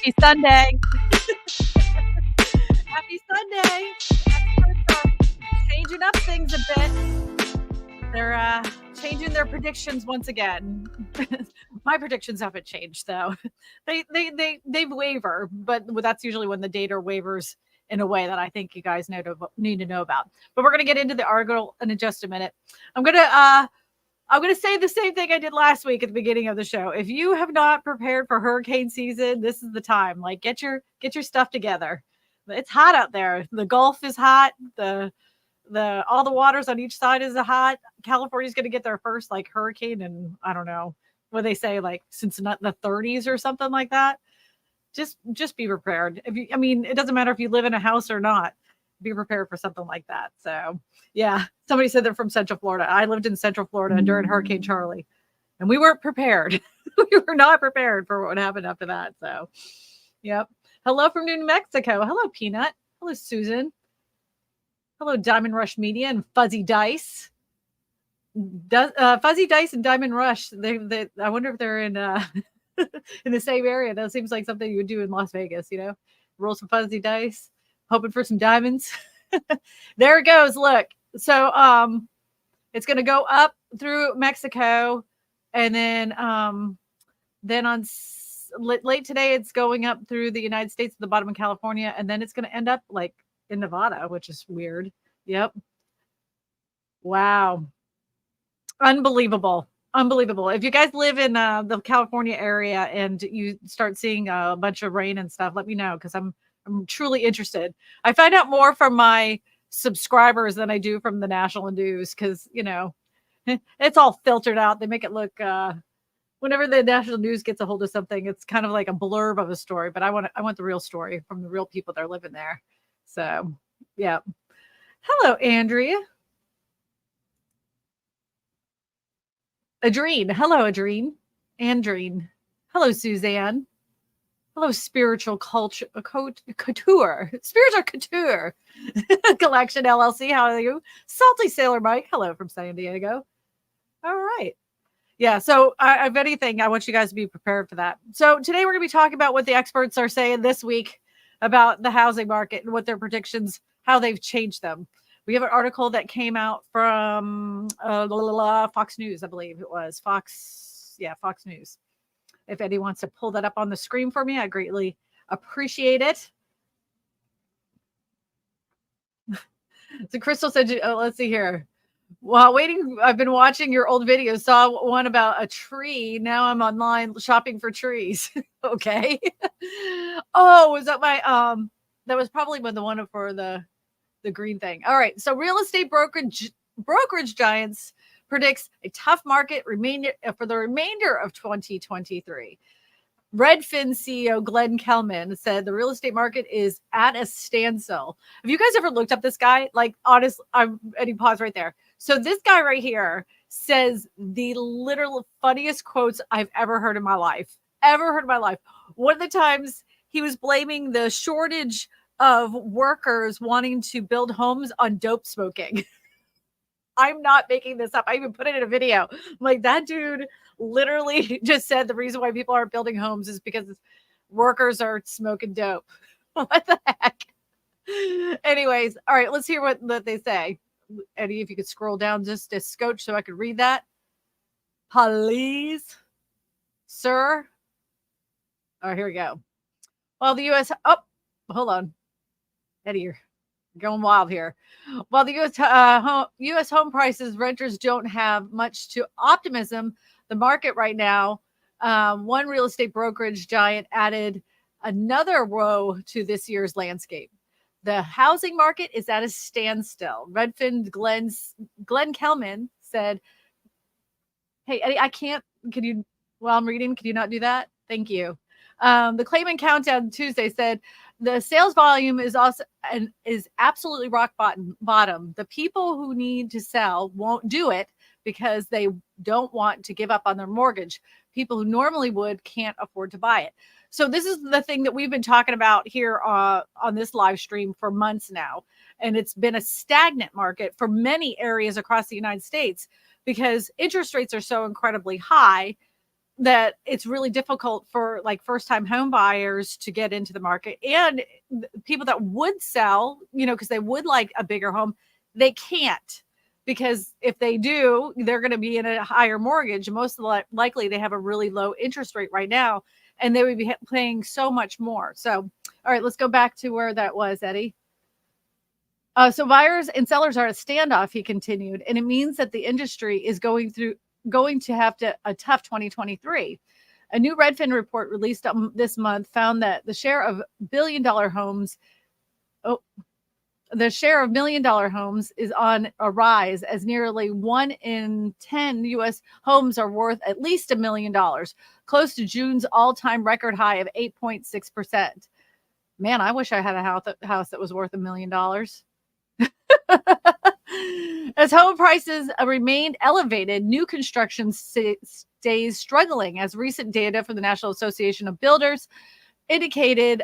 Happy Sunday. Happy Sunday. Experts are changing up things a bit. They're changing their predictions once again. My predictions haven't changed though. They waver, but that's usually when the data wavers in a way that I think you guys need to know about. But we're going to get into the article in just a minute. I'm going to say the same thing I did last week at the beginning of the show. If you have not prepared for hurricane season, this is the time. Like get your stuff together. It's hot out there. The Gulf is hot. All the waters on each side is hot. California's going to get their first like hurricane, and I don't know what they say, like since not the 30s or something like that. Just be prepared. It doesn't matter if you live in a house or not. Be prepared for something like that. So yeah, somebody said they're from Central Florida. I lived in Central Florida during Hurricane Charlie, and we weren't prepared. We were not prepared for what would happen after that. So, yep. Hello from New Mexico. Hello, Peanut. Hello, Susan. Hello, Diamond Rush Media and Fuzzy Dice. Fuzzy Dice and Diamond Rush. I wonder if they're in in the same area. That seems like something you would do in Las Vegas. Roll some fuzzy dice, hoping for some diamonds. There it goes. Look. So it's going to go up through Mexico, and then on late today it's going up through the United States at the bottom of California, and then it's going to end up like in Nevada, which is weird. Yep. Wow. Unbelievable. If you guys live in the California area and you start seeing a bunch of rain and stuff, let me know, because I'm truly interested. I find out more from my subscribers than I do from the national news, because it's all filtered out. They make it look whenever the national news gets a hold of something, it's kind of like a blurb of a story, but I want the real story from the real people that are living there. So yeah. Hello, Andrea. Adrene. Hello, Adrene. Andrene. Hello, Suzanne. Hello, Spiritual Couture. Spiritual Couture Collection LLC. How are you? Salty Sailor Mike. Hello from San Diego. All right. Yeah. So if anything, I want you guys to be prepared for that. So today we're going to be talking about what the experts are saying this week about the housing market and what their predictions, how they've changed them. We have an article that came out from Fox News, I believe it was. Fox News. If Eddie wants to pull that up on the screen for me, I greatly appreciate it. So Crystal said, let's see here. While waiting, I've been watching your old videos. Saw one about a tree. Now I'm online shopping for trees. Okay. Oh, was that my that was probably the one for the green thing. All right. So real estate brokerage giants predicts a tough market for the remainder of 2023. Redfin CEO Glenn Kelman said the real estate market is at a standstill. Have you guys ever looked up this guy? Like, honest, Eddie, pause right there. So this guy right here says the literal funniest quotes I've ever heard in my life. One of the times he was blaming the shortage of workers wanting to build homes on dope smoking. I'm not making this up. I even put it in a video. Like, that dude literally just said the reason why people aren't building homes is because workers are smoking dope. What the heck? Anyways, all right, let's hear what they say. Eddie, if you could scroll down just a scotch so I could read that. Please, sir. All right, here we go. Well, the U.S. Oh, hold on. Eddie, you're going wild here. While the U.S. home prices, renters don't have much to optimism. The market right now, one real estate brokerage giant added another woe to this year's landscape. The housing market is at a standstill. Redfin Glenn Kelman said, "Hey, Eddie, I can't. Can you? While I'm reading, can you not do that? Thank you." The Claman Countdown Tuesday said the sales volume is absolutely rock bottom. The people who need to sell won't do it because they don't want to give up on their mortgage. People who normally would can't afford to buy it. So this is the thing that we've been talking about here on this live stream for months now. And it's been a stagnant market for many areas across the United States because interest rates are so incredibly high. that it's really difficult for like first-time home buyers to get into the market, and people that would sell, because they would like a bigger home, they can't, because if they do, they're going to be in a higher mortgage. Most likely they have a really low interest rate right now, and they would be paying so much more. So, all right, let's go back to where that was, Eddie. So buyers and sellers are at a standoff, he continued, and it means that the industry is going to have a tough 2023. A new Redfin report released this month found that the share of billion-dollar homes, is on a rise, as nearly 1 in 10 U.S. homes are worth at least $1 million, close to June's all-time record high of 8.6%. Man, I wish I had a house that was worth $1 million. As home prices remained elevated, new construction stays struggling, as recent data from the National Association of Builders indicated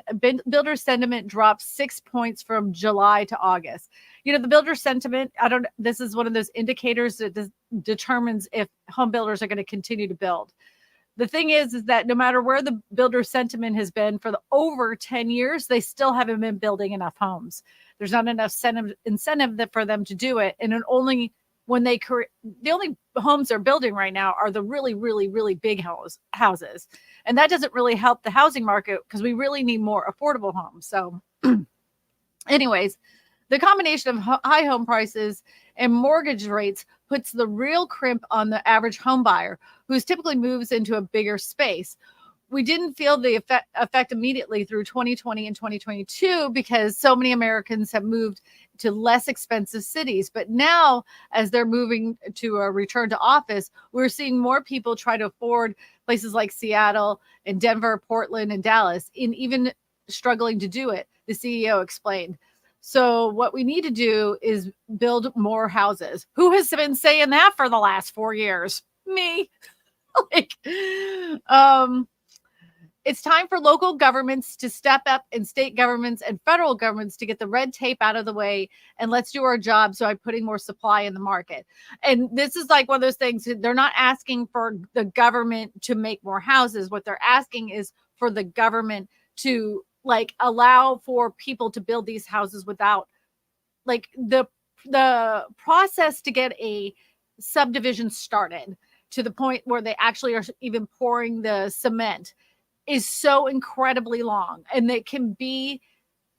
builder sentiment dropped 6 points from July to August. The builder sentiment, this is one of those indicators that determines if home builders are going to continue to build. The thing is that no matter where the builder sentiment has been for over 10 years, they still haven't been building enough homes. There's not enough incentive for them to do it. And the only homes they're building right now are the really, really, really big houses. And that doesn't really help the housing market, because we really need more affordable homes. So anyways, the combination of high home prices and mortgage rates puts the real crimp on the average home buyer, who typically moves into a bigger space. We didn't feel the effect immediately through 2020 and 2022, because so many Americans have moved to less expensive cities. But now, as they're moving to a return to office, we're seeing more people try to afford places like Seattle and Denver, Portland, and Dallas, and even struggling to do it, the CEO explained. So what we need to do is build more houses. Who has been saying that for the last 4 years? Me. It's time for local governments to step up, and state governments and federal governments to get the red tape out of the way, and let's do our job by putting more supply in the market. And this is like one of those things, they're not asking for the government to make more houses. What they're asking is for the government to allow for people to build these houses without the process to get a subdivision started to the point where they actually are even pouring the cement is so incredibly long, and they can be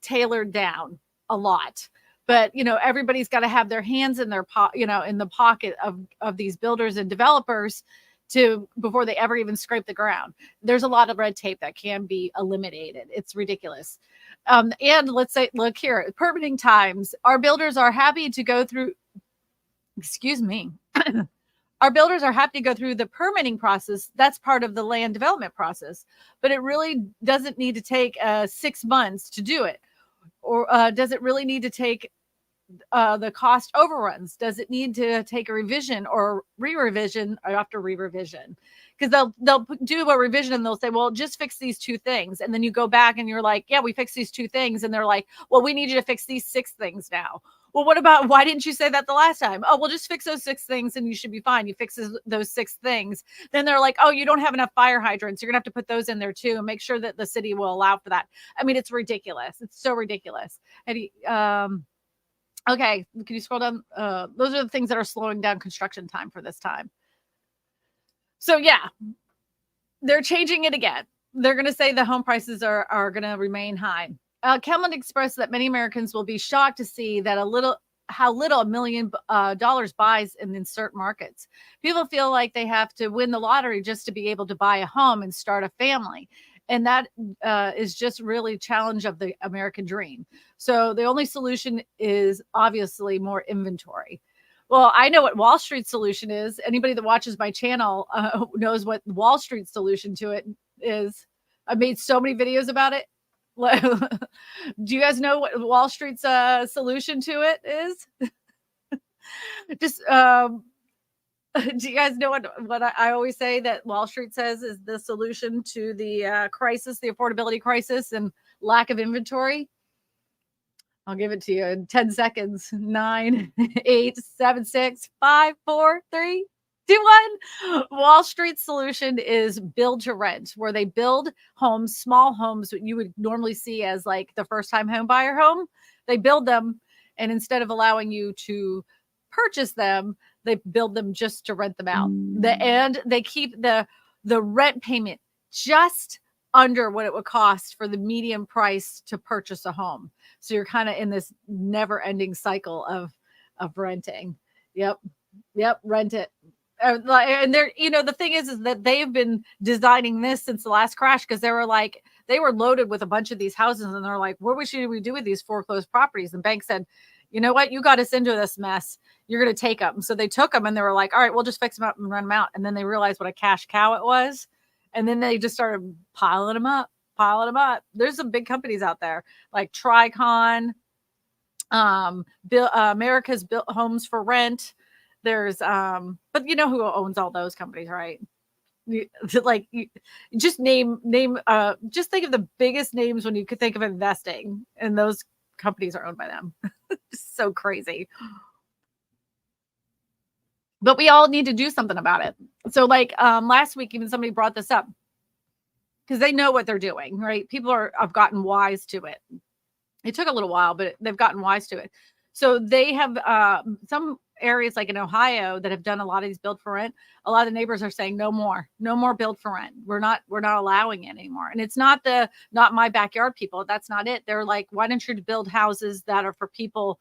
tailored down a lot. But everybody's got to have their hands in their in the pocket of these builders and developers before they ever even scrape the ground. There's a lot of red tape that can be eliminated. It's ridiculous. And let's say, look here, permitting times. Our builders are happy to go through, our builders are happy to go through the permitting process. That's part of the land development process, but it really doesn't need to take 6 months to do it. Or does it really need to take the cost overruns? Does it need to take a revision or re-revision after re-revision? Because they'll do a revision and they'll say, well, just fix these 2 things. And then you go back and you're like, yeah, we fixed these 2 things. And they're like, well, we need you to fix these 6 things now. Well, why didn't you say that the last time? Oh, well, just fix those 6 things and you should be fine. You fix those 6 things. Then they're like, oh, you don't have enough fire hydrants. You're gonna have to put those in there too, and make sure that the city will allow for that. I mean, it's ridiculous. It's so ridiculous. And okay, can you scroll down? Those are the things that are slowing down construction time for this time. So yeah, they're changing it again. They're going to say the home prices are going to remain high. Kelman expressed that many Americans will be shocked to see that how little $1 million buys in certain markets. People feel like they have to win the lottery just to be able to buy a home and start a family. And that is just really a challenge of the American dream. So the only solution is obviously more inventory. Well, I know what Wall Street's solution is. Anybody that watches my channel knows what Wall Street's solution to it is. I've made so many videos about it. Do you guys know what Wall Street's solution to it is? Just do you guys know what I always say that Wall Street says is the solution to the crisis, the affordability crisis and lack of inventory? I'll give it to you in 10 seconds. 9, 8, 7, 6, 5, 4, 3. do one. Wall Street's solution is build to rent, where they build homes, small homes that you would normally see as like the first time home buyer home. They build them, and instead of allowing you to purchase them, they build them just to rent them out. And they keep the rent payment just under what it would cost for the median price to purchase a home. So you're kind of in this never ending cycle of renting. Yep. Rent it. And they're, the thing is that they've been designing this since the last crash, because they were loaded with a bunch of these houses, and they're like, what should we do with these foreclosed properties? And bank said, you know what, you got us into this mess, you're going to take them. So they took them, and they were like, all right, we'll just fix them up and run them out. And then they realized what a cash cow it was, and then they just started piling them up. There's some big companies out there like Tricon, America's Built Homes for Rent. There's but you know who owns all those companies, right? Just just think of the biggest names when you could think of investing, and those companies are owned by them. So crazy. But we all need to do something about it. So last week, even somebody brought this up, because they know what they're doing, right? People have gotten wise to it. It took a little while, but they've gotten wise to it. So they have some areas like in Ohio that have done a lot of these build for rent. A lot of the neighbors are saying no more build for rent. We're not allowing it anymore. And it's not my backyard people. That's not it. They're like, why don't you build houses that are for people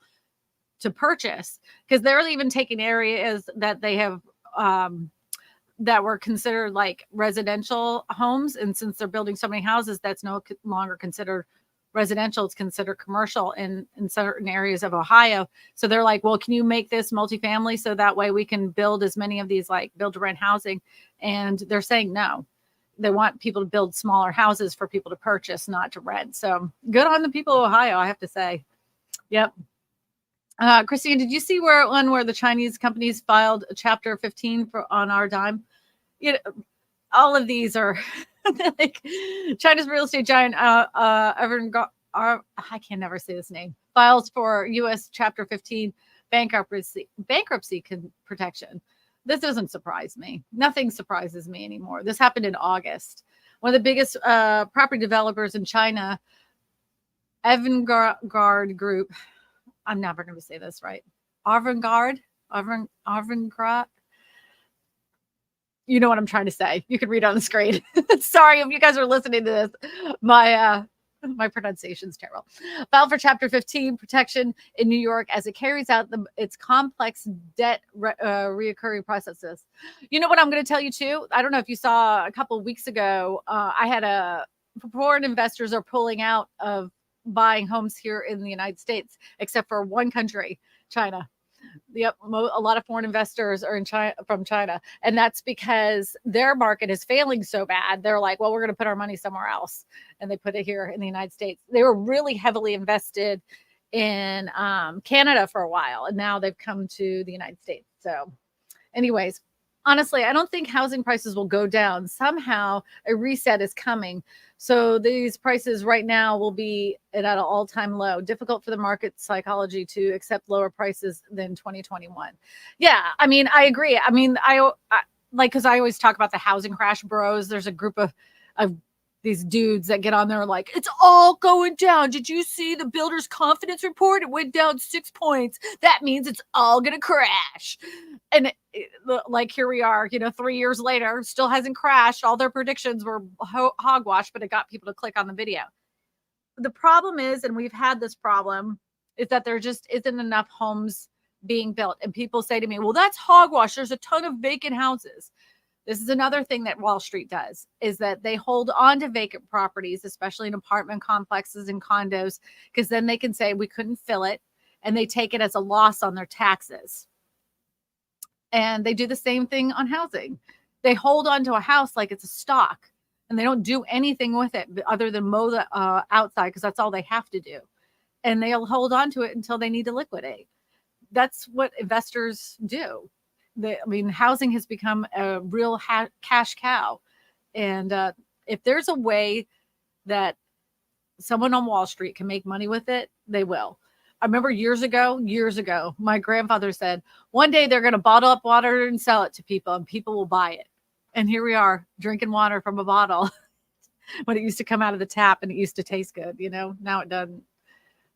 to purchase? Because they're even taking areas that they have that were considered like residential homes, and since they're building so many houses, that's no longer considered residential. It's considered commercial in certain areas of Ohio. So they're like, well, can you make this multifamily so that way we can build as many of these like build to rent housing? And they're saying no. They want people to build smaller houses for people to purchase, not to rent. So good on the people of Ohio, I have to say. Yep. Kristina, did you see where the Chinese companies filed a Chapter 15 on our dime? All of these are like China's real estate giant, I can never say this name, files for U.S. Chapter 15 bankruptcy protection. This doesn't surprise me. Nothing surprises me anymore. This happened in August. One of the biggest property developers in China, Avantgarde Group. I'm never going to say this right. Avantgarde. You know what I'm trying to say. You can read on the screen. Sorry if you guys are listening to this. My pronunciation's terrible. Filed for Chapter 15 protection in New York as it carries out its complex debt reoccurring processes. You know what I'm going to tell you too? I don't know if you saw a couple of weeks ago, I had foreign investors are pulling out of buying homes here in the United States, except for one country, China. Yep, a lot of foreign investors are from China, and that's because their market is failing so bad. They're like, well, we're going to put our money somewhere else, and they put it here in the United States. They were really heavily invested in Canada for a while, and now they've come to the United States. So anyways, honestly, I don't think housing prices will go down. Somehow a reset is coming. So these prices right now will be at an all-time low. Difficult for the market psychology to accept lower prices than 2021. Yeah, I mean, I agree. I mean, I because I always talk about the housing crash bros. There's a group of these dudes that get on there like, it's all going down. Did you see the builder's confidence report? It went down 6 points. That means it's all going to crash. And like here we are, 3 years later, still hasn't crashed. All their predictions were hogwash, but it got people to click on the video. The problem is, and we've had this problem, is that there just isn't enough homes being built. And people say to me, well, that's hogwash. There's a ton of vacant houses. This is another thing that Wall Street does, is that they hold on to vacant properties, especially in apartment complexes and condos, because then they can say we couldn't fill it, and they take it as a loss on their taxes. And they do the same thing on housing. They hold on to a house like it's a stock, and they don't do anything with it other than mow the outside, because that's all they have to do. And they'll hold on to it until they need to liquidate. That's what investors do. Housing has become a real cash cow. And if there's a way that someone on Wall Street can make money with it, they will. I remember years ago, my grandfather said, one day they're going to bottle up water and sell it to people and people will buy it. And here we are drinking water from a bottle when it used to come out of the tap and it used to taste good, now it doesn't.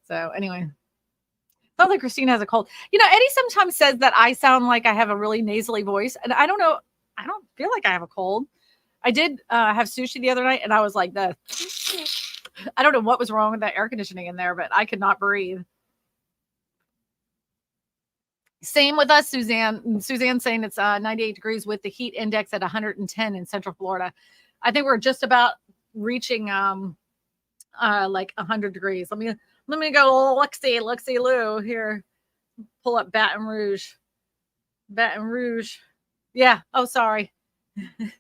So anyway, sounds like Kristina has a cold. Eddie sometimes says that I sound like I have a really nasally voice, and I don't know. I don't feel like I have a cold. I did have sushi the other night, and I was like the. I don't know what was wrong with that air conditioning in there, but I could not breathe. Same with us, Suzanne. Suzanne's saying it's 98 degrees with the heat index at 110 in Central Florida. I think we're just about reaching like 100 degrees. Let me go look-see Lou here. Pull up Baton Rouge. Baton Rouge. Yeah. Oh, sorry. I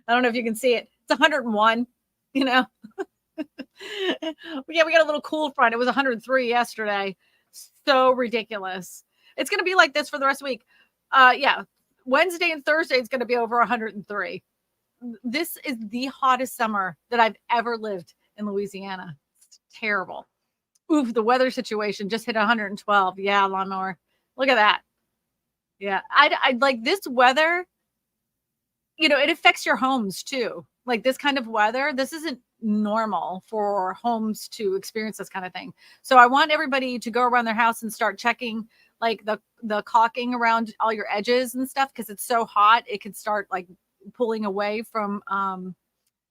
don't know if you can see it. It's 101, Yeah, we got a little cool front. It was 103 yesterday. So ridiculous. It's going to be like this for the rest of the week. Yeah. Wednesday and Thursday it's going to be over 103. This is the hottest summer that I've ever lived in Louisiana. It's terrible. Oof, the weather situation just hit 112. Yeah, lawnmower. Look at that. Yeah. I like this weather. It affects your homes too. Like this kind of weather, this isn't normal for homes to experience this kind of thing. So I want everybody to go around their house and start checking like the caulking around all your edges and stuff, because it's so hot it can start like pulling away from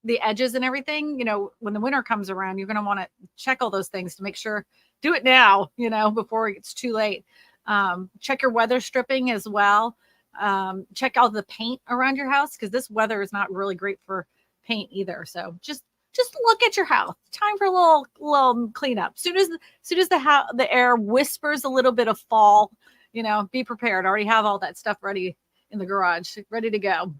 the edges and everything. When the winter comes around, you're going to want to check all those things to make sure. Do it now, before it's too late. Check your weather stripping as well. Check all the paint around your house, because this weather is not really great for paint either. So just look at your house. Time for a little cleanup. Soon as the air whispers a little bit of fall, be prepared. Already have all that stuff ready in the garage, ready to go.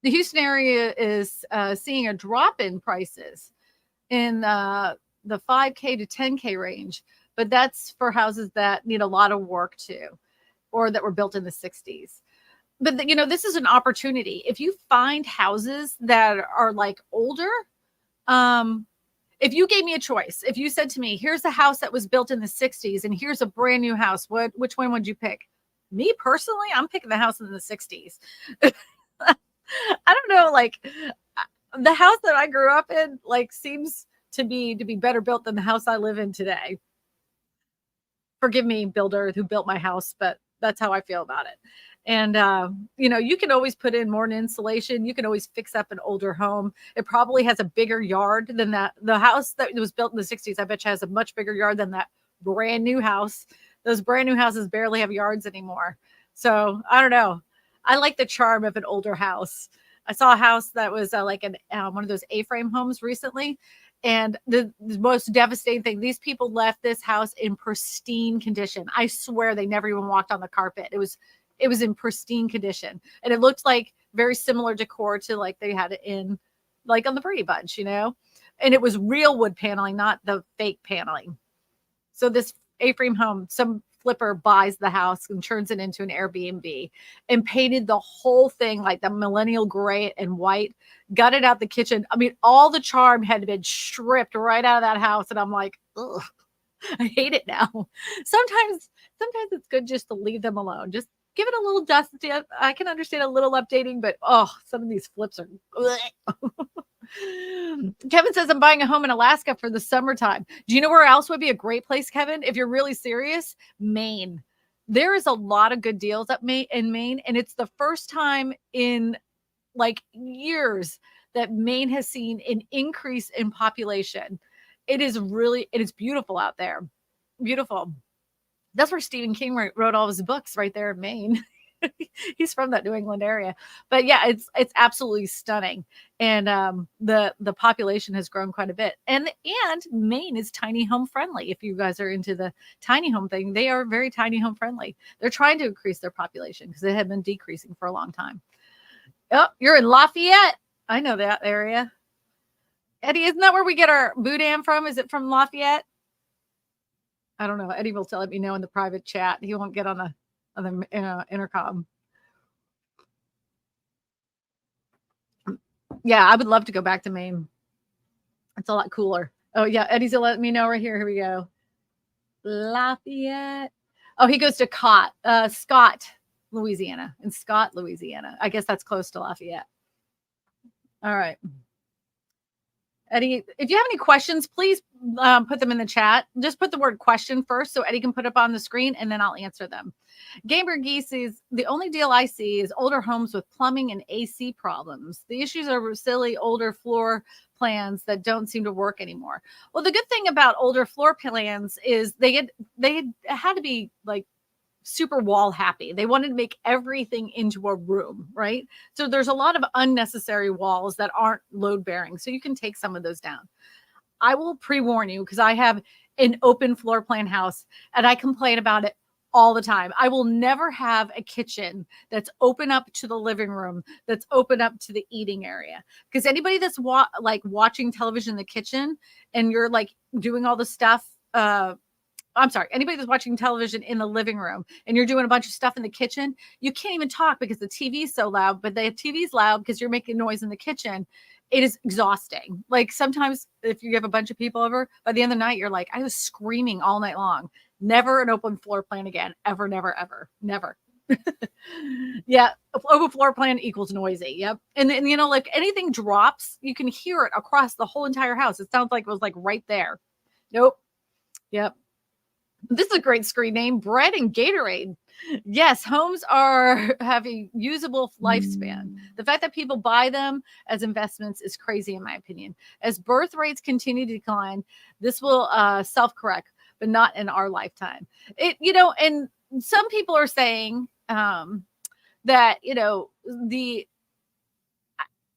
The Houston area is seeing a drop in prices in the 5K to 10K range, but that's for houses that need a lot of work too, or that were built in the 60s. But this is an opportunity. If you find houses that are like older, if you gave me a choice, if you said to me, here's a house that was built in the 60s and here's a brand new house, which one would you pick? Me personally, I'm picking the house in the 60s. I don't know, like the house that I grew up in like seems to be better built than the house I live in today. Forgive me, builder who built my house, but that's how I feel about it. And, you can always put in more insulation. You can always fix up an older home. It probably has a bigger yard than that. The house that was built in the 60s, I bet you has a much bigger yard than that brand new house. Those brand new houses barely have yards anymore. So I don't know. I like the charm of an older house. I saw a house that was like one of those A-frame homes recently. And the most devastating thing, these people left this house in pristine condition. I swear they never even walked on the carpet. It was in pristine condition. And it looked like very similar decor to like they had it in like on the Brady Bunch, and it was real wood paneling, not the fake paneling. So this A-frame home, some flipper buys the house and turns it into an Airbnb and painted the whole thing like the millennial gray and white, gutted out the kitchen. I mean, all the charm had been stripped right out of that house. And I'm like, ugh, I hate it now. Sometimes it's good just to leave them alone. Just give it a little dust. I can understand a little updating, but some of these flips are. Kevin says, I'm buying a home in Alaska for the summertime. Do you know where else would be a great place, Kevin? If you're really serious, Maine. There is a lot of good deals in Maine. And it's the first time in like years that Maine has seen an increase in population. It is beautiful out there. Beautiful. That's where Stephen King wrote all his books, right there in Maine. He's from that New England area. But yeah, it's absolutely stunning. And the population has grown quite a bit. And Maine is tiny home friendly. If you guys are into the tiny home thing, they are very tiny home friendly. They're trying to increase their population because it had been decreasing for a long time. Oh, you're in Lafayette. I know that area. Eddie, isn't that where we get our boudin from? Is it from Lafayette? I don't know. Eddie will let me know in the private chat. He won't get on the intercom. Yeah, I would love to go back to Maine. It's a lot cooler. Oh yeah, Eddie's let me know right here. Here we go. Lafayette. Oh, he goes to Scott, Louisiana, in Scott, Louisiana. I guess that's close to Lafayette. All right. Eddie, if you have any questions, please put them in the chat. Just put the word question first so Eddie can put up on the screen, and then I'll answer them. Gamer Geese says, the only deal I see is older homes with plumbing and AC problems. The issues are silly older floor plans that don't seem to work anymore. Well, the good thing about older floor plans is they had to be like super wall happy. They wanted to make everything into a room, right? So there's a lot of unnecessary walls that aren't load bearing. So you can take some of those down. I will pre-warn you because I have an open floor plan house and I complain about it all the time. I will never have a kitchen that's open up to the living room, that's open up to the eating area. Because anybody that's watching television in the kitchen and you're like doing all the stuff, I'm sorry, anybody that's watching television in the living room and you're doing a bunch of stuff in the kitchen, you can't even talk because the TV's so loud, but the TV's loud because you're making noise in the kitchen. It is exhausting. Like sometimes if you have a bunch of people over, by the end of the night, you're like, I was screaming all night long. Never an open floor plan again. Ever, never, ever. Never. Yeah. Open floor plan equals noisy. Yep. And then, like anything drops, you can hear it across the whole entire house. It sounds like it was like right there. Nope. Yep. This is a great screen name, Bread and Gatorade. Yes, homes have a usable lifespan. The fact that people buy them as investments is crazy, in my opinion. As birth rates continue to decline, this will self-correct, but not in our lifetime. And some people are saying that,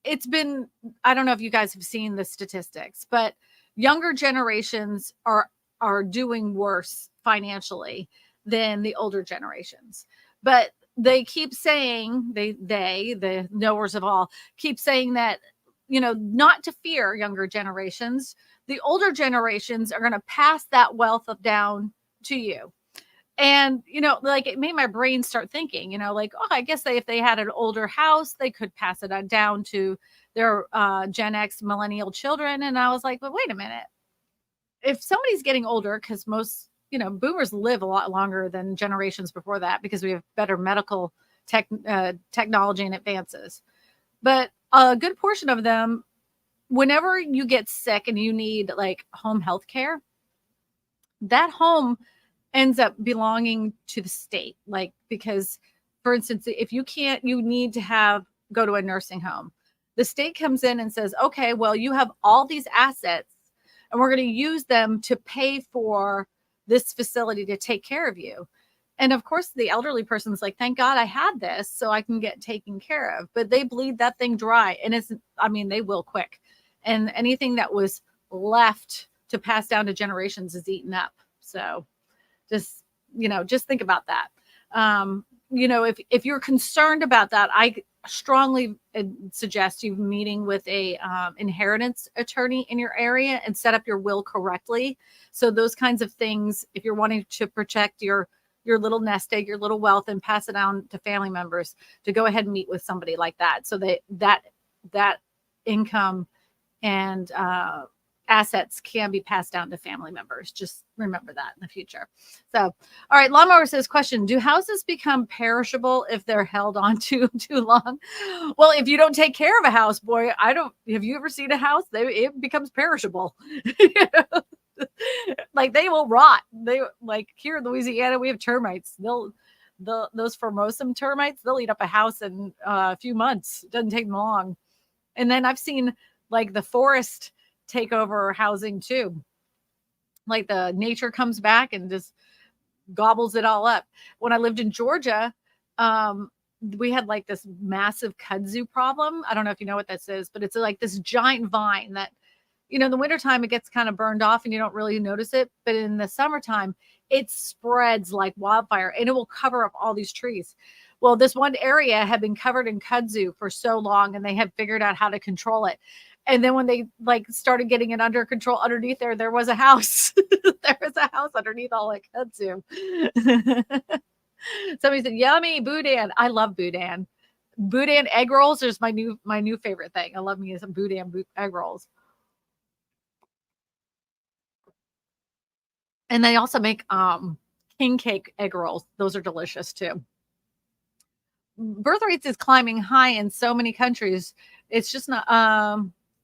it's been, I don't know if you guys have seen the statistics, but younger generations are doing worse financially than the older generations. But they keep saying, the knowers of all, keep saying that, not to fear younger generations. The older generations are going to pass that wealth down to you. And, like it made my brain start thinking, like, oh, I guess if they had an older house, they could pass it down to their Gen X millennial children. And I was like, but wait a minute. If somebody's getting older, because most, boomers live a lot longer than generations before that because we have better medical technology and advances. But a good portion of them, whenever you get sick and you need like home health care, that home ends up belonging to the state. Like, because for instance, if you need to go to a nursing home, the state comes in and says, okay, well, you have all these assets and we're going to use them to pay for this facility to take care of you. And of course, the elderly person's like, thank God I had this so I can get taken care of. But they bleed that thing dry. And they will quick. And anything that was left to pass down to generations is eaten up. So just think about that. If you're concerned about that, I strongly suggest you meeting with a inheritance attorney in your area and set up your will correctly. So those kinds of things, if you're wanting to protect your little nest egg, your little wealth, and pass it down to family members, to go ahead and meet with somebody like that, so that income and assets can be passed down to family members. Just remember that in the future. So, all right. Lawnmower says, question, do houses become perishable if they're held on too long? Well, if you don't take care of a house, boy, have you ever seen a house? It becomes perishable. Like they will rot. They like here in Louisiana, we have termites. Those formosum termites, they'll eat up a house in a few months. It doesn't take them long. And then I've seen like the forest take over housing too. Like the nature comes back and just gobbles it all up. When I lived in Georgia, we had like this massive kudzu problem. I don't know if you know what this is, but it's like this giant vine that, in the wintertime, it gets kind of burned off and you don't really notice it. But in the summertime, it spreads like wildfire and it will cover up all these trees. Well, this one area had been covered in kudzu for so long and they had figured out how to control it. And then when they started getting it under control underneath there was a house. There was a house underneath all that kudzu. Somebody said, yummy, boudin. I love boudin. Boudin egg rolls is my new favorite thing. I love me some boudin egg rolls. And they also make king cake egg rolls. Those are delicious too. Birth rates is climbing high in so many countries. It's just not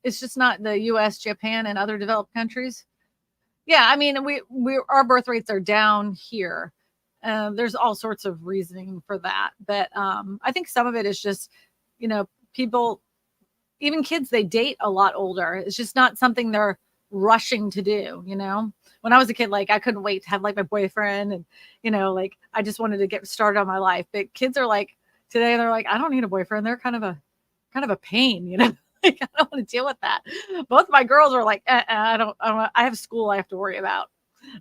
the US, Japan, and other developed countries. Yeah, I mean, we our birth rates are down here. There's all sorts of reasoning for that, but I think some of it is just, people, even kids, they date a lot older. It's just not something they're rushing to do. When I was a kid, like I couldn't wait to have like my boyfriend, and like I just wanted to get started on my life. But kids are like today, they're like, I don't need a boyfriend. They're kind of a pain. Like, I don't want to deal with that. Both my girls are like, I have school I have to worry about.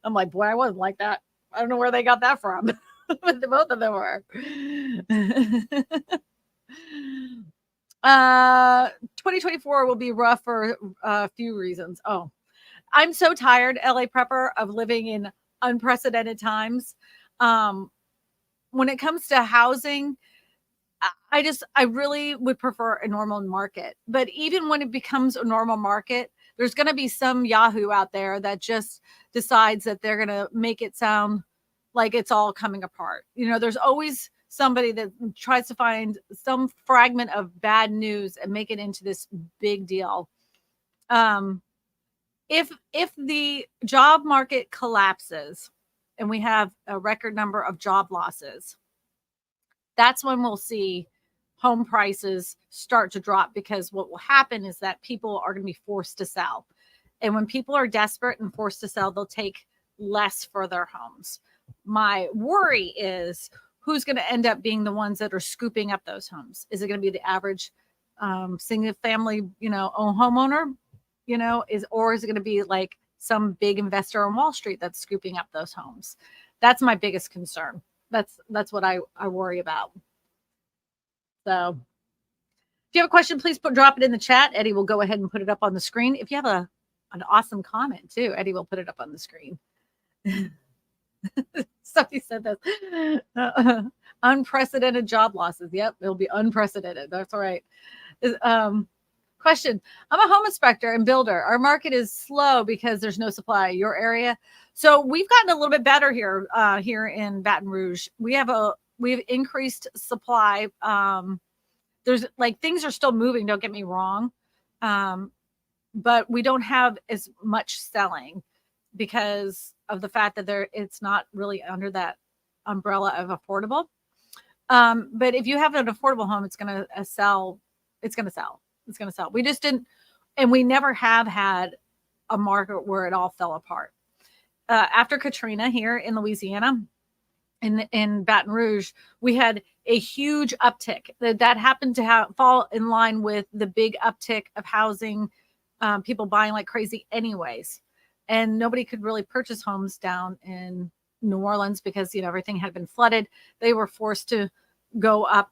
I'm like, boy, I wasn't like that. I don't know where they got that from. But both of them were. 2024 will be rough for a few reasons. Oh, I'm so tired, LA prepper, of living in unprecedented times. When it comes to housing, I really would prefer a normal market. But even when it becomes a normal market, there's going to be some Yahoo out there that just decides that they're going to make it sound like it's all coming apart. There's always somebody that tries to find some fragment of bad news and make it into this big deal. If the job market collapses and we have a record number of job losses, that's when we'll see home prices start to drop, because what will happen is that people are going to be forced to sell. And when people are desperate and forced to sell, they'll take less for their homes. My worry is who's going to end up being the ones that are scooping up those homes. Is it going to be the average single family, homeowner, or is it going to be like some big investor on Wall Street that's scooping up those homes? That's my biggest concern. That's what I worry about. So if you have a question, please drop it in the chat. Eddie will go ahead and put it up on the screen. If you have an awesome comment too, Eddie will put it up on the screen. Somebody said that. Unprecedented job losses. Yep, it'll be unprecedented. That's all right. Question. I'm a home inspector and builder. Our market is slow because there's no supply. Your area? So we've gotten a little bit better here in Baton Rouge. We've increased supply. There's like things are still moving. Don't get me wrong. But we don't have as much selling because of the fact that it's not really under that umbrella of affordable. But if you have an affordable home, it's going to sell. It's going to sell. It's going to sell. We just didn't, and we never have had a market where it all fell apart. After Katrina here in Louisiana, in Baton Rouge, we had a huge uptick that happened to fall in line with the big uptick of housing, people buying like crazy anyways. And nobody could really purchase homes down in New Orleans because, everything had been flooded. They were forced to go up,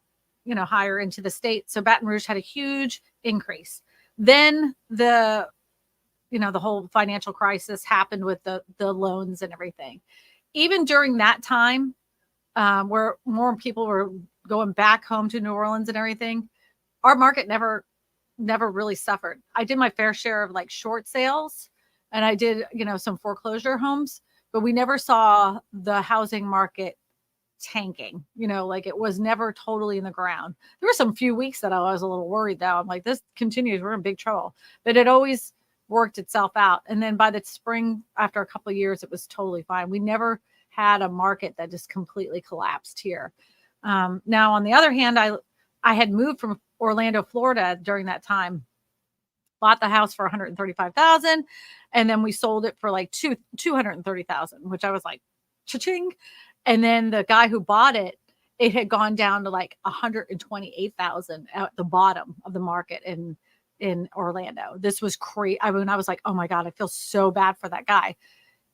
higher into the state. So Baton Rouge had a huge increase. Then the whole financial crisis happened with the loans and everything. Even during that time, where more people were going back home to New Orleans and everything, our market never really suffered. I did my fair share of like short sales, and I did, some foreclosure homes, but we never saw the housing market tanking, like it was never totally in the ground. There were some few weeks that I was a little worried though. I'm like, this continues, we're in big trouble, but it always worked itself out. And then by the spring, after a couple of years, it was totally fine. We never had a market that just completely collapsed here. Now, on the other hand, I had moved from Orlando, Florida during that time, bought the house for $135,000, and then we sold it for like $230,000, which I was like, cha-ching. And then the guy who bought it, it had gone down to like $128,000 at the bottom of the market in Orlando. This was crazy. I was like, oh my God, I feel so bad for that guy.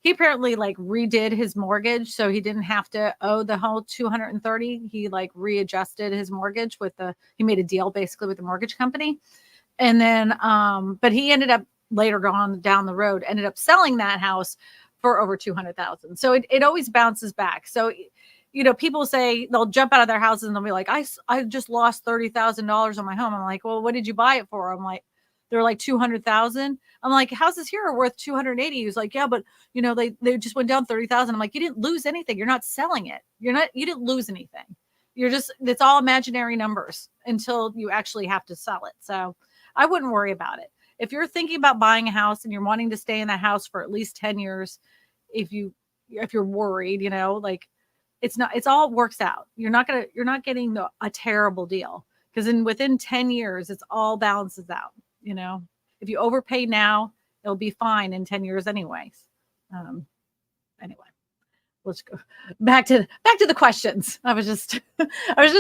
He apparently like redid his mortgage, so he didn't have to owe the whole 230. He like readjusted his mortgage he made a deal basically with the mortgage company. And then, but he ended up later on down the road, ended up selling that house for over 200,000. So it always bounces back. So, people say they'll jump out of their houses and they'll be like, I just lost $30,000 on my home. I'm like, well, what did you buy it for? I'm like, They're like 200,000. I'm like, houses here are worth 280. He was like, yeah, but they just went down 30,000. I'm like, you didn't lose anything. You're not selling it. You didn't lose anything. It's all imaginary numbers until you actually have to sell it. So I wouldn't worry about it. If you're thinking about buying a house and you're wanting to stay in that house for at least 10 years, if you're worried, it's all works out. You're not getting a terrible deal, because within 10 years, it's all balances out. If you overpay now, it'll be fine in 10 years anyways. Anyway, let's go back to the questions. I was just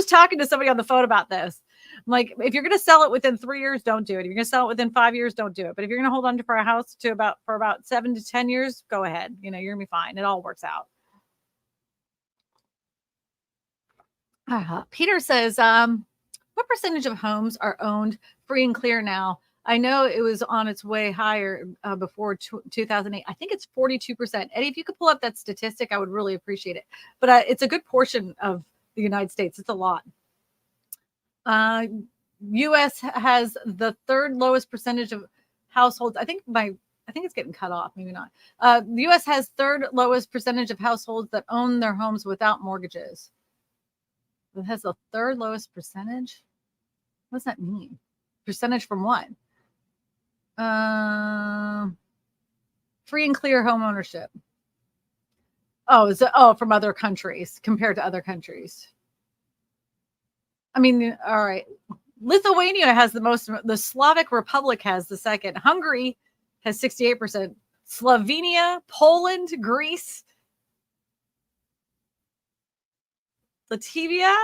talking to somebody on the phone about this. I'm like, if you're going to sell it within 3 years, don't do it. If you're going to sell it within 5 years, don't do it. But if you're going to hold on for a house for about 7 to 10 years, go ahead. You're going to be fine. It all works out. Peter says, what percentage of homes are owned free and clear now? I know it was on its way higher before 2008. I think it's 42%. Eddie, if you could pull up that statistic, I would really appreciate it. But it's a good portion of the United States. It's a lot. U.S. has the third lowest percentage of households. I think it's getting cut off. Maybe not. The U.S. has third lowest percentage of households that own their homes without mortgages. It has the third lowest percentage. What does that mean? Percentage from what? Free and clear home ownership. From other countries compared to other countries. I mean, all right. Lithuania has the most. The Slavic Republic has the second. Hungary has 68%. Slovenia, Poland, Greece, Latvia.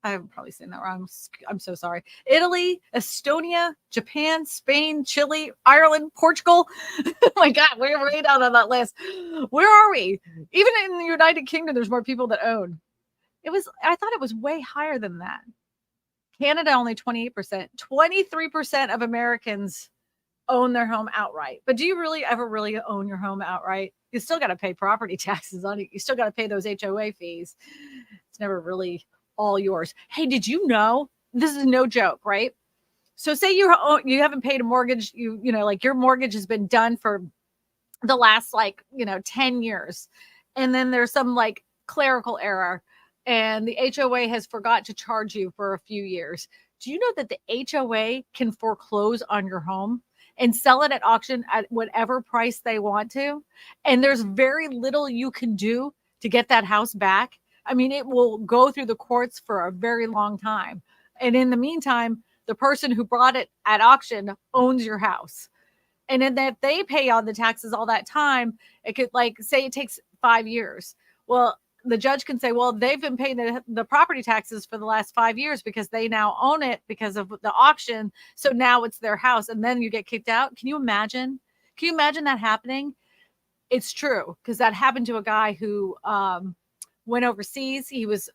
I'm probably saying that wrong. I'm so sorry. Italy, Estonia, Japan, Spain, Chile, Ireland, Portugal. Oh my God, we're way down on that list. Where are we? Even in the United Kingdom, there's more people that own. I thought it was way higher than that. Canada, only 28%. 23% of Americans own their home outright. But do you ever really own your home outright? You still got to pay property taxes on it. You still got to pay those HOA fees. It's never really all yours. Hey, did you know? This is no joke, right? So say you haven't paid a mortgage. Like your mortgage has been done for the last 10 years. And then there's some clerical error, and the HOA has forgot to charge you for a few years. Do you know that the HOA can foreclose on your home and sell it at auction at whatever price they want to? And there's very little you can do to get that house back. I mean, it will go through the courts for a very long time. And in the meantime, the person who brought it at auction owns your house. And then that they pay on the taxes all that time, it could say it takes 5 years. Well, the judge can say, well, they've been paying the property taxes for the last 5 years because they now own it because of the auction. So now it's their house, and then you get kicked out. Can you imagine? Can you imagine that happening? It's true, because that happened to a guy who went overseas. He was,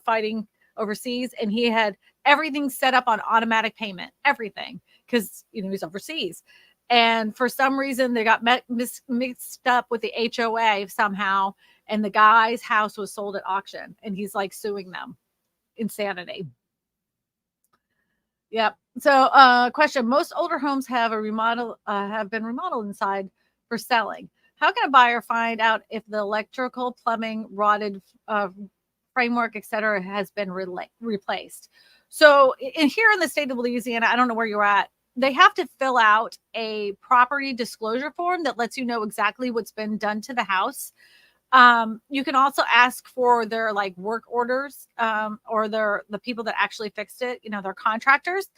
fighting overseas, and he had everything set up on automatic payment, everything, because, he's overseas. And for some reason, they got mixed up with the HOA somehow, and the guy's house was sold at auction, and he's suing them. Insanity. Yep. So, question: most older homes have been remodeled inside for selling. How can a buyer find out if the electrical, plumbing, rotted framework, etc., has been replaced? So, here in the state of Louisiana, I don't know where you're at, they have to fill out a property disclosure form that lets you know exactly what's been done to the house. You can also ask for their work orders, or the people that actually fixed it, their contractors.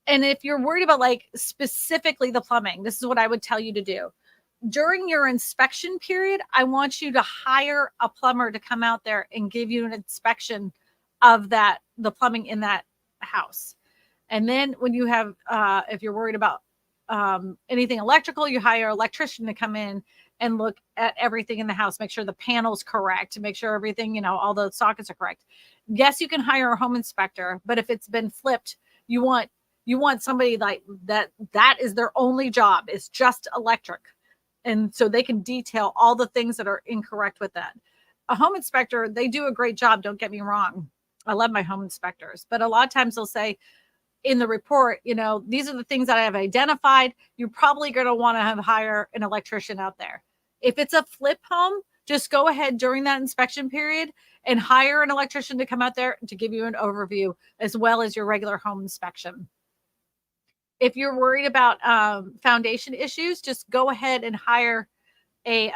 And if you're worried about specifically the plumbing, this is what I would tell you to do. During your inspection period, I want you to hire a plumber to come out there and give you an inspection of the plumbing in that house. And then when you have, if you're worried about anything electrical, you hire an electrician to come in and look at everything in the house, make sure the panel's correct, make sure everything, all the sockets are correct. Yes, you can hire a home inspector, but if it's been flipped, you want somebody that is their only job, is just electric. And so they can detail all the things that are incorrect with that. A home inspector, they do a great job. Don't get me wrong. I love my home inspectors, but a lot of times they'll say, in the report, these are the things that I have identified. You're probably going to want to hire an electrician out there. If it's a flip home, just go ahead during that inspection period and hire an electrician to come out there to give you an overview as well as your regular home inspection. If you're worried about foundation issues, just go ahead and hire a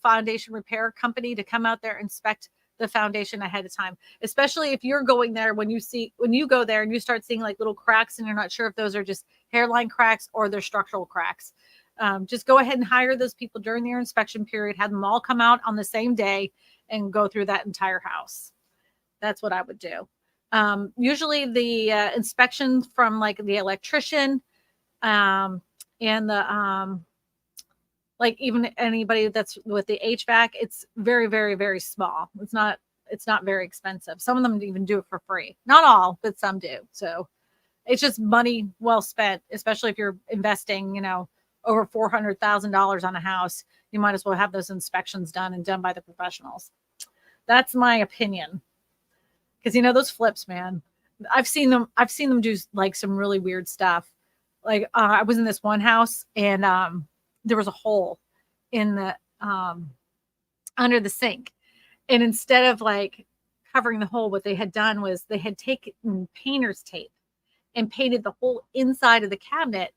foundation repair company to come out there and inspect the foundation ahead of time, especially if you're going there when you go there and you start seeing like little cracks and you're not sure if those are just hairline cracks or they're structural cracks. Just go ahead and hire those people during your inspection period, have them all come out on the same day and go through that entire house. That's what I would do. Usually the inspection from like the electrician and the like even anybody that's with the HVAC, it's very, very, very small. It's not very expensive. Some of them even do it for free. Not all, but some do. So it's just money well spent, especially if you're investing, over $400,000 on a house. You might as well have those inspections done and done by the professionals. That's my opinion. Because those flips, man, I've seen them do like some really weird stuff. Like I was in this one house and there was a hole in the under the sink, and instead of like covering the hole, what they had done was they had taken painter's tape and painted the whole inside of the cabinet,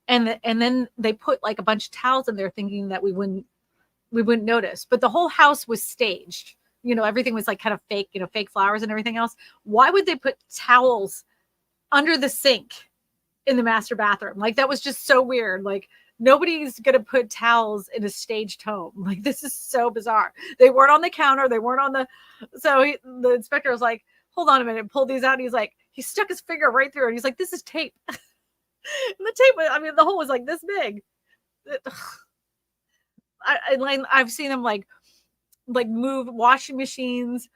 and then they put like a bunch of towels in there thinking that we wouldn't notice, but the whole house was staged. Everything was like kind of fake, fake flowers and everything else. Why would they put towels under the sink in the master bathroom? Like that was just so weird. Like nobody's going to put towels in a staged home. Like this is so bizarre. They weren't on the counter. They weren't on the inspector was like, hold on a minute, pulled these out. And he's like, he stuck his finger right through it. And he's like, this is tape. And the tape, the hole was like this big. I've seen them like move washing machines.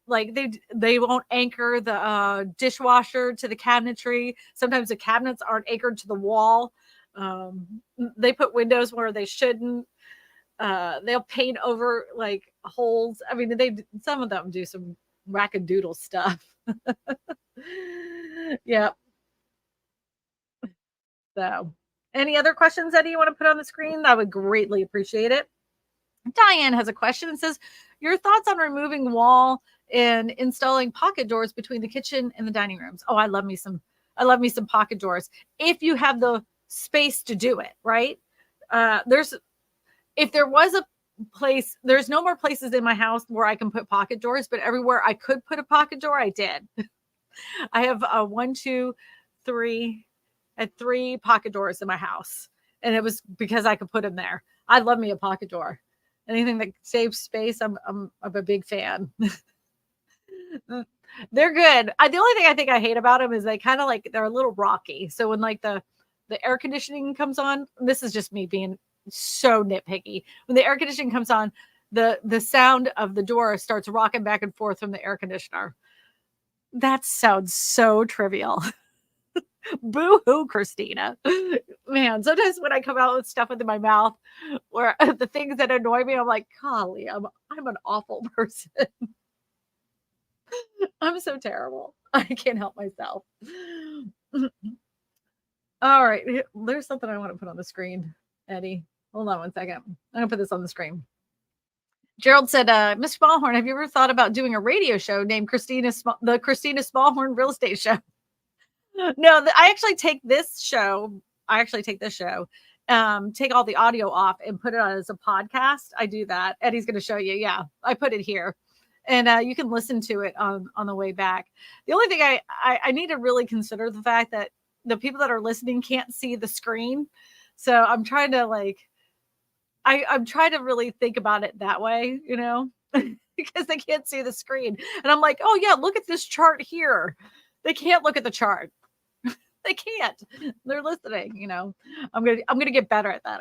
Like they won't anchor the dishwasher to the cabinetry. Sometimes the cabinets aren't anchored to the wall. They put windows where they shouldn't. They'll paint over like holes. I mean, some of them do some wackadoodle stuff. Yeah. So, any other questions, Eddie, you want to put on the screen? I would greatly appreciate it. Diane has a question and says, your thoughts on removing wall and installing pocket doors between the kitchen and the dining rooms? Oh, I love me some pocket doors. If you have the space to do it, right? If there was a place, there's no more places in my house where I can put pocket doors, but everywhere I could put a pocket door, I did. I have 1, 2, 3, and 3 pocket doors in my house. And it was because I could put them there. I love me a pocket door. Anything that saves space, I'm a big fan. They're good. The only thing I think I hate about them is they kind of like, they're a little rocky. So when like the air conditioning comes on, this is just me being so nitpicky. When the air conditioning comes on, the sound of the door starts rocking back and forth from the air conditioner. That sounds so trivial. Boo-hoo, Kristina. Man, sometimes when I come out with stuff within my mouth where the things that annoy me, I'm like, golly, I'm an awful person. I'm so terrible. I can't help myself. All right. There's something I want to put on the screen, Eddie. Hold on one second. I'm going to put this on the screen. Gerald said, Miss Smallhorn, have you ever thought about doing a radio show named the Kristina Smallhorn Real Estate Show? No, I actually take this show, take all the audio off and put it on as a podcast. I do that. Eddie's going to show you. Yeah, I put it here. And you can listen to it on the way back. The only thing I need to really consider the fact that the people that are listening can't see the screen. So I'm trying to I'm trying to really think about it that way, because they can't see the screen. And I'm like, oh yeah, look at this chart here. They can't look at the chart. They can't. They're listening, I'm gonna get better at that.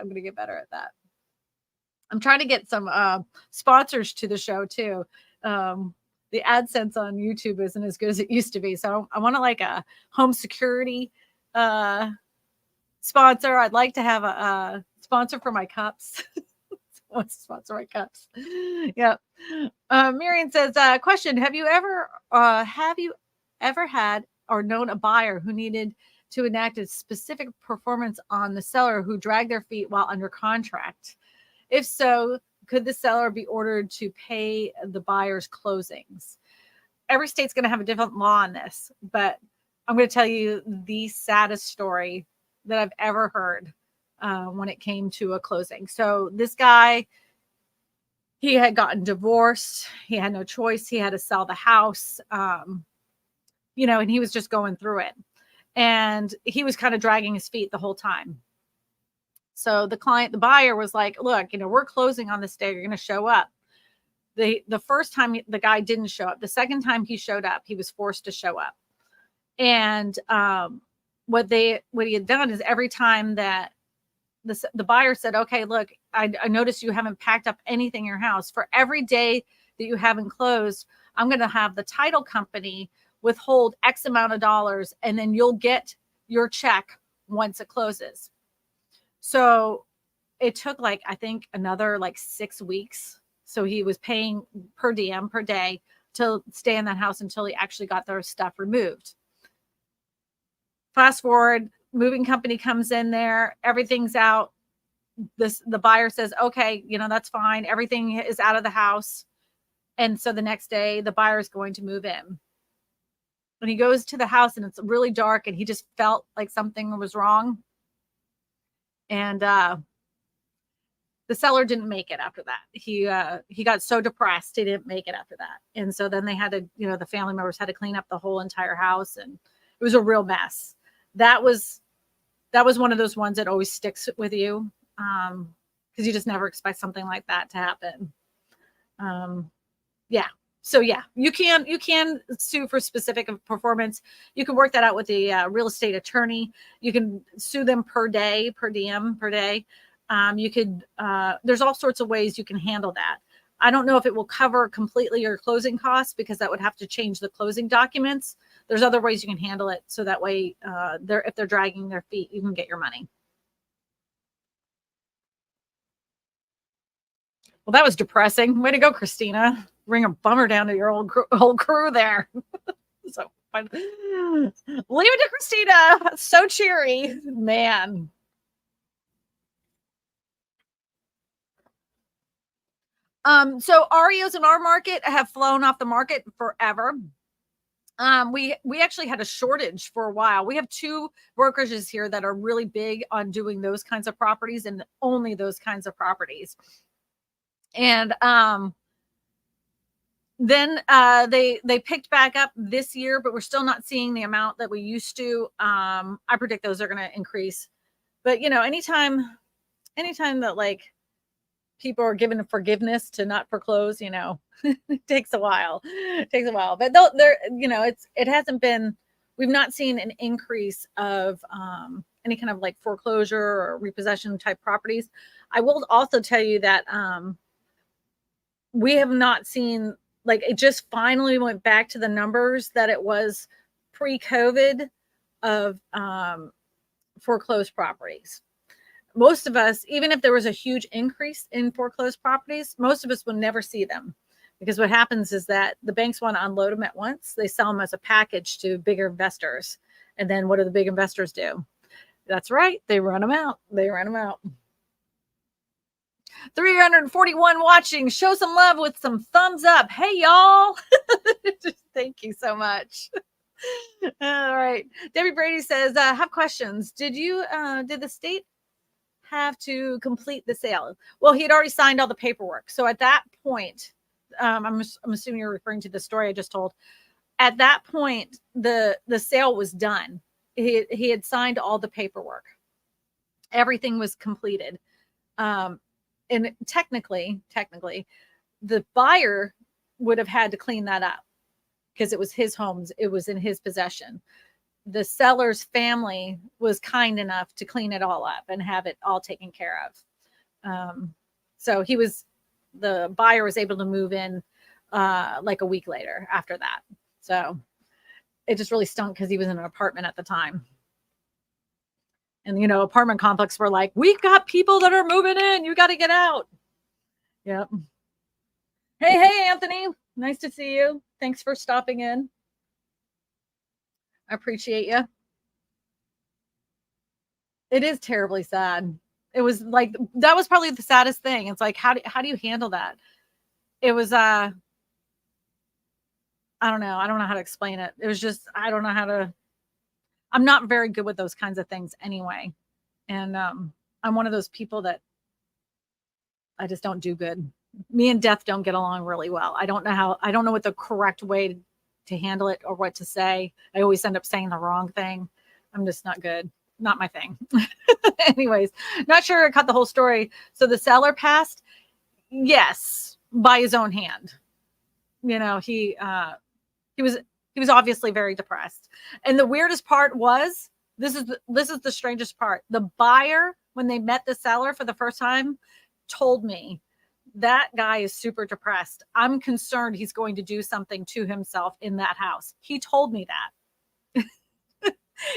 I'm trying to get some sponsors to the show too. The AdSense on YouTube isn't as good as it used to be. So I want to like a home security sponsor. I'd like to have a sponsor for my cups. Wants to sponsor my cups. Yeah. Miriam says, question, have you ever had known a buyer who needed to enact a specific performance on the seller who dragged their feet while under contract? If so, could the seller be ordered to pay the buyer's closings? Every state's going to have a different law on this, but I'm going to tell you the saddest story that I've ever heard when it came to a closing. So this guy, he had gotten divorced. He had no choice. He had to sell the house, and he was just going through it. And he was kind of dragging his feet the whole time. So the buyer was like, look, we're closing on this day. You're going to show up. The first time the guy didn't show up. The second time he showed up, he was forced to show up. And what he had done is every time that the buyer said, okay, look, I noticed you haven't packed up anything in your house. For every day that you haven't closed, I'm going to have the title company withhold X amount of dollars, and then you'll get your check once it closes. So it took I think another 6 weeks. So he was paying per diem per day to stay in that house until he actually got their stuff removed. Fast forward, moving company comes in there, everything's out. The buyer says, okay, that's fine. Everything is out of the house. And so the next day the buyer is going to move in. When he goes to the house and it's really dark and he just felt like something was wrong. And the seller didn't make it after that. He got so depressed, he didn't make it after that. And so then they had to, the family members had to clean up the whole entire house, and it was a real mess. That was one of those ones that always sticks with you, because you just never expect something like that to happen. Yeah. So yeah, you can sue for specific performance. You can work that out with the real estate attorney. You can sue them per day, per diem, per day. You could, there's all sorts of ways you can handle that. I don't know if it will cover completely your closing costs, because that would have to change the closing documents. There's other ways you can handle it, so that way, if they're dragging their feet, you can get your money. Well, that was depressing. Way to go, Kristina. Bring a bummer down to your old crew there. So fun. Leave it to Kristina. So cheery, man. So REOs in our market have flown off the market forever. We actually had a shortage for a while. We have 2 brokerages here that are really big on doing those kinds of properties, and only those kinds of properties. And then they picked back up this year, but we're still not seeing the amount that we used to. I predict those are going to increase. But anytime that people are given forgiveness to not foreclose, it takes a while. But it hasn't been. We've not seen an increase of any kind of foreclosure or repossession type properties. I will also tell you that we have not seen, it just finally went back to the numbers that it was pre-COVID of foreclosed properties. Most of us, even if there was a huge increase in foreclosed properties, most of us will never see them, because what happens is that the banks want to unload them at once. They sell them as a package to bigger investors. And then what do the big investors do? That's right. They run them out. 341 watching. Show some love with some thumbs up. Hey, y'all. Thank you so much. All right. Debbie Brady says, have questions. Did the state have to complete the sale? Well, he had already signed all the paperwork. So at that point, I'm assuming you're referring to the story I just told. At that point, the sale was done. He had signed all the paperwork. Everything was completed. And technically, the buyer would have had to clean that up, because it was his home. It was in his possession. The seller's family was kind enough to clean it all up and have it all taken care of. So the buyer was able to move in a week later after that. So it just really stunk, because he was in an apartment at the time. And, apartment complex were like, we've got people that are moving in. You got to get out. Yep. Hey, Anthony. Nice to see you. Thanks for stopping in. I appreciate you. It is terribly sad. It was like, that was probably the saddest thing. It's like, how do you handle that? It was, I don't know. I don't know how to explain it. It was just, I don't know how to, I'm not very good with those kinds of things anyway. And, I'm one of those people that I just don't do good. Me and death don't get along really well. I don't know what the correct way to handle it or what to say. I always end up saying the wrong thing. I'm just not good. Not my thing. Anyways, not sure I caught the whole story. So the seller passed, yes, by his own hand. You know, he was obviously very depressed. And the weirdest part was, this is the strangest part. The buyer, when they met the seller for the first time, told me, that guy is super depressed. I'm concerned he's going to do something to himself in that house. He told me that.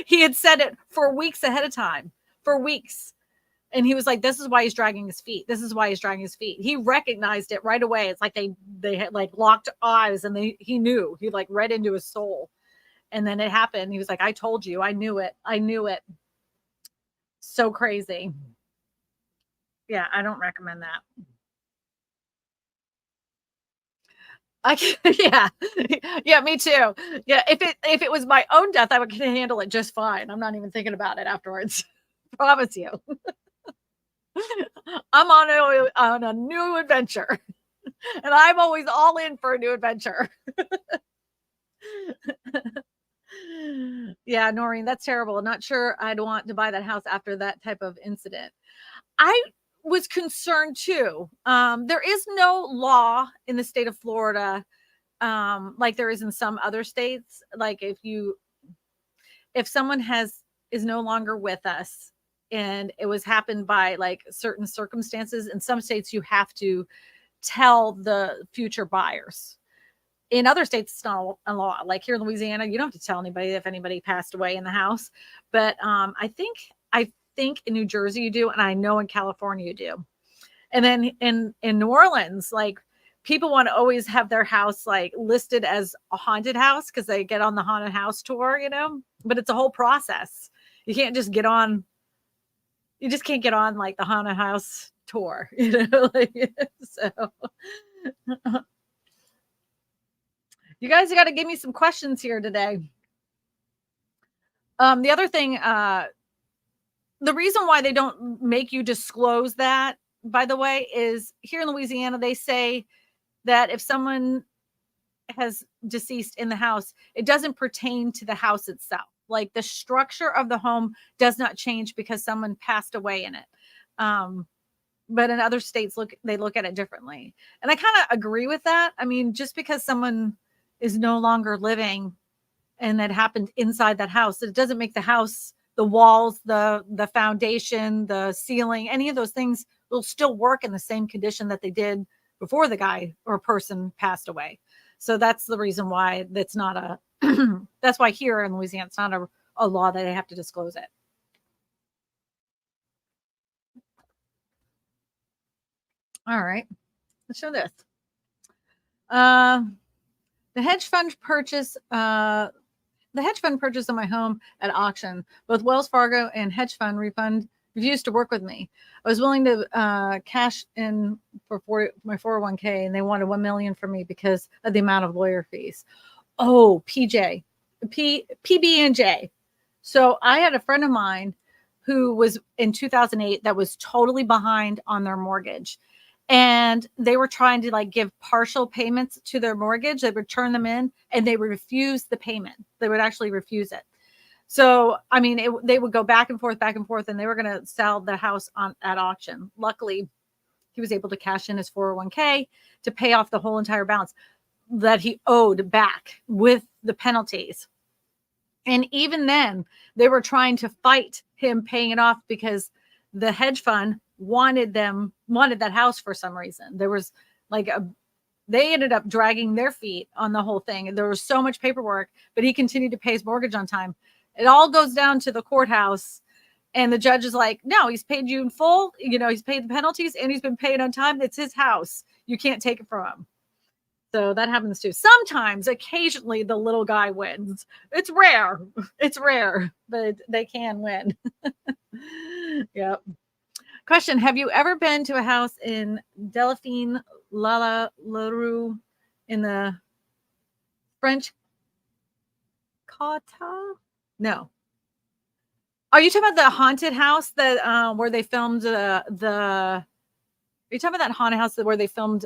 He had said it for weeks ahead of time, for weeks. And he was like, this is why he's dragging his feet. This is why he's dragging his feet. He recognized it right away. It's like they had like locked eyes, and he knew. He like read into his soul. And then it happened. He was like, I told you. I knew it. I knew it. So crazy. Yeah, I don't recommend that. Yeah. Yeah, me too. Yeah, if it was my own death, I would handle it just fine. I'm not even thinking about it afterwards. Promise you. I'm on a new adventure. And I'm always all in for a new adventure. Yeah, Noreen, that's terrible. Not sure I'd want to buy that house after that type of incident. I was concerned too. There is no law in the state of Florida, like there is in some other states. Like if someone is no longer with us and it was happened by like certain circumstances, in some states you have to tell the future buyers. In other states, it's not a law. Like here in Louisiana, you don't have to tell anybody if anybody passed away in the house. But I think in New Jersey you do, and I know in California you do. And then in New Orleans, like people want to always have their house like listed as a haunted house because they get on the haunted house tour, you know. But it's a whole process. You can't just get on. You just can't get on like the haunted house tour, you know. Like, so you guys got to give me some questions here today. The other thing, the reason why they don't make you disclose that, by the way, is here in Louisiana, they say that if someone has deceased in the house, it doesn't pertain to the house itself. Like the structure of the home does not change because someone passed away in it. But in other states, they look at it differently. And I kind of agree with that. I mean, just because someone is no longer living and that happened inside that house, it doesn't make the house, the walls, the foundation, the ceiling, any of those things will still work in the same condition that they did before the guy or person passed away. So that's the reason why that's not a that's why here in Louisiana it's not a law that they have to disclose it. All right, let's show this. The hedge fund purchase of my home at auction. Both Wells Fargo and hedge fund refused to work with me. I was willing to cash in for my 401k, and they wanted $1 million from me because of the amount of lawyer fees. Oh, PB&J. So I had a friend of mine who was in 2008 that was totally behind on their mortgage. And they were trying to like give partial payments to their mortgage. They would turn them in and they would refuse the payment. They would actually refuse it. So, I mean, they would go back and forth, and they were going to sell the house at auction. Luckily, he was able to cash in his 401k to pay off the whole entire balance that he owed back with the penalties. And even then, they were trying to fight him paying it off because the hedge fund wanted that house for some reason. There was like they ended up dragging their feet on the whole thing. And there was so much paperwork, but he continued to pay his mortgage on time. It all goes down to the courthouse. And the judge is like, no, he's paid you in full. You know, he's paid the penalties and he's been paid on time. It's his house. You can't take it from him. So that happens too. Sometimes, occasionally, the little guy wins. It's rare. It's rare, but they can win. Yep. Question: have you ever been to a house in Delphine Lala Leroux in the French Quarter? No. Are you talking about the haunted house that where they filmed the? Are you talking about that haunted house where they filmed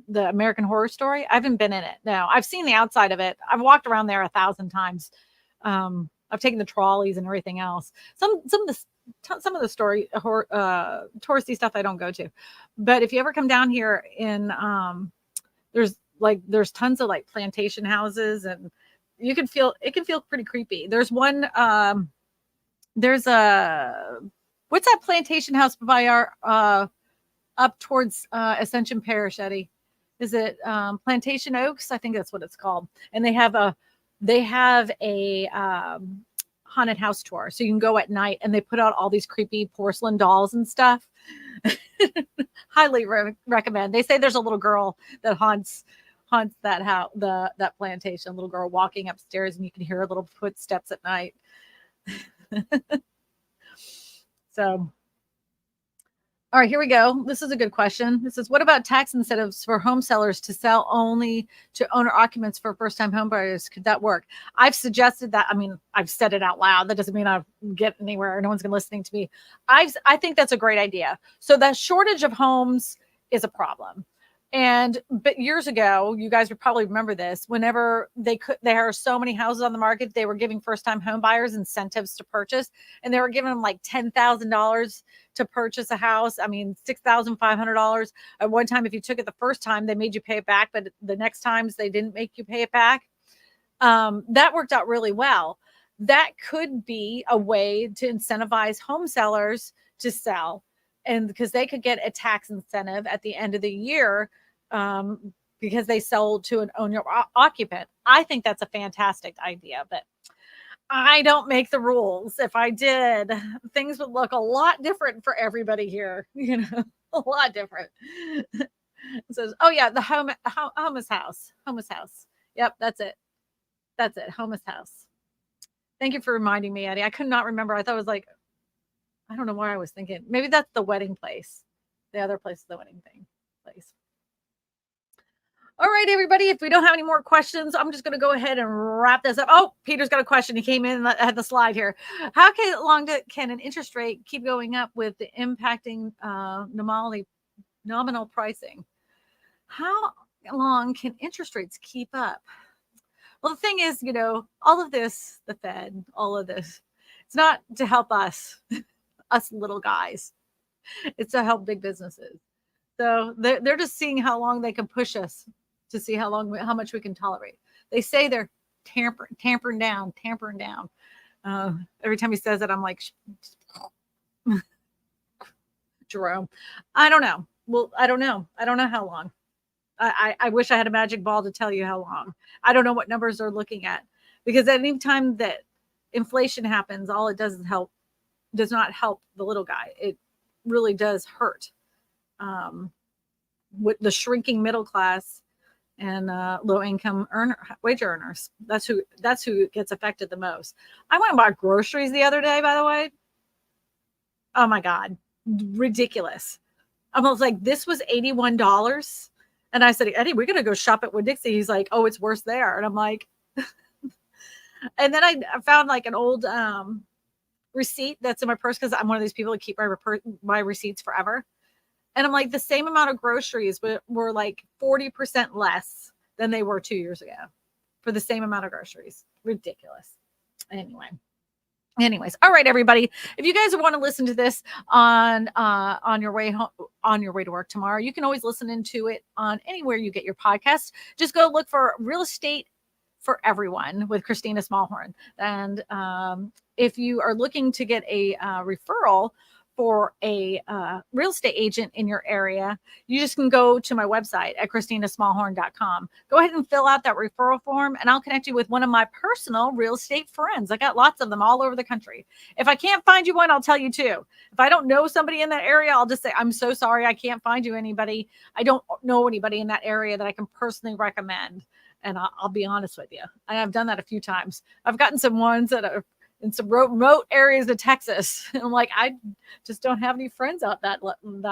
the American Horror Story? I haven't been in it. No, I've seen the outside of it. I've walked around there 1,000 times. I've taken the trolleys and everything else. Some of the story touristy stuff I don't go to, but if you ever come down here in there's tons of like plantation houses, and it can feel pretty creepy. There's one there's a what's that plantation house by our up towards Ascension Parish, Eddie? Is it Plantation Oaks? I think that's what it's called. And they have a haunted house tour, so you can go at night, and they put out all these creepy porcelain dolls and stuff. Highly recommend. They say there's a little girl that haunts that house, that plantation. A little girl walking upstairs, and you can hear her little footsteps at night. So. All right, here we go. This is a good question. This is, what about tax incentives for home sellers to sell only to owner occupants for first-time home buyers? Could that work? I've suggested that. I mean, I've said it out loud. That doesn't mean I get anywhere. No one's been listening to me. I think that's a great idea. So the shortage of homes is a problem. But years ago, you guys would probably remember this, whenever there are so many houses on the market, they were giving first-time home buyers incentives to purchase, and they were giving them like $10,000 to purchase a house. I mean, $6,500 at one time. If you took it the first time, they made you pay it back, but the next times they didn't make you pay it back. That worked out really well. That could be a way to incentivize home sellers to sell, and because they could get a tax incentive at the end of the year, because they sold to an owner occupant. I think that's a fantastic idea, but I don't make the rules. If I did, things would look a lot different for everybody here, a lot different. It says, oh yeah, the homeless house. Yep, that's it. Homeless house. Thank you for reminding me, Eddie. I could not remember. I thought it was like, I don't know where I was thinking. Maybe that's the wedding place. The other place is the wedding place. All right, everybody, if we don't have any more questions, I'm just going to go ahead and wrap this up. Oh, Peter's got a question. He came in and had the slide here. How long can an interest rate keep going up with the impacting nominal pricing? How long can interest rates keep up? Well, the thing is, all of this, the Fed, all of this, it's not to help us little guys. It's to help big businesses. So they're just seeing how long they can push us to see how much we can tolerate. They say they're tampering down. Every time he says it, I'm like, Jerome, I don't know. Well, I don't know. I don't know how long. I wish I had a magic ball to tell you how long. I don't know what numbers they're looking at, because at any time that inflation happens, all it does does not help the little guy. It really does hurt with the shrinking middle class and low income wage earners. That's who gets affected the most. I went and bought groceries the other day, by the way. Oh my God, ridiculous. I was like, this was $81. And I said, Eddie, we're going to go shop at Winn-Dixie. He's like, oh, it's worse there. And I'm like, and then I found like an old receipt that's in my purse, because I'm one of these people that keep my receipts forever. And I'm like, the same amount of groceries were like 40% less than they were 2 years ago for the same amount of groceries. Ridiculous. Anyways, all right, everybody. If you guys want to listen to this on your way home, on your way to work tomorrow, you can always listen into it on anywhere you get your podcast. Just go look for Real Estate for Everyone with Kristina Smallhorn. And if you are looking to get a referral for a real estate agent in your area, you just can go to my website at kristinasmallhorn.com. Go ahead and fill out that referral form, and I'll connect you with one of my personal real estate friends. I got lots of them all over the country. If I can't find you one, I'll tell you too. If I don't know somebody in that area, I'll just say, I'm so sorry, I can't find you anybody. I don't know anybody in that area that I can personally recommend. And I'll be honest with you. I've done that a few times. I've gotten some ones that are in some remote areas of Texas. I'm like, I just don't have any friends out that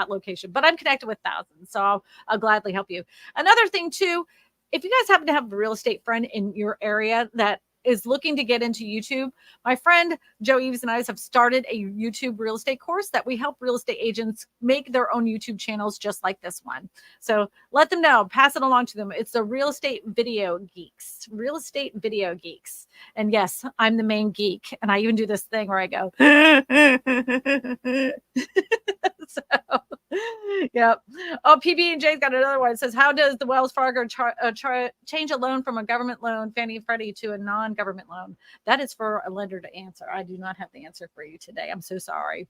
location, but I'm connected with thousands. So I'll gladly help you. Another thing too, if you guys happen to have a real estate friend in your area that is looking to get into YouTube, my friend Joe Eves and I have started a YouTube real estate course that we help real estate agents make their own YouTube channels just like this one. So let them know, pass it along to them. It's the Real Estate Video Geeks, Real Estate Video Geeks. And yes, I'm the main geek. And I even do this thing where I go, so, yep. Oh, PB&J's got another one. It says, how does the Wells Fargo change a loan from a government loan, Fannie and Freddie, to a non-government loan? That is for a lender to answer. I do not have the answer for you today. I'm so sorry.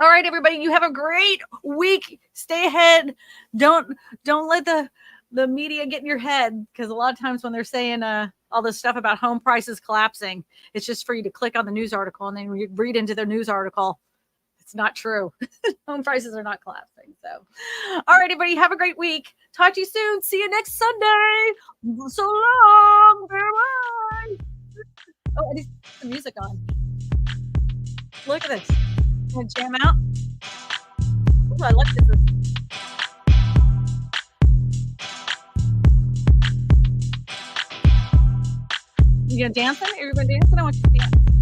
All right, everybody, you have a great week. Stay ahead. Don't let the media get in your head, because a lot of times when they're saying all this stuff about home prices collapsing, it's just for you to click on the news article and then read into the news article. It's not true. Home prices are not collapsing. So, all right, everybody, have a great week. Talk to you soon. See you next Sunday. So long. Bye. Oh, I need some music on. Look at this. I'm gonna jam out. Ooh, I like this. You gonna dance? Are you gonna dance? I want you to dance.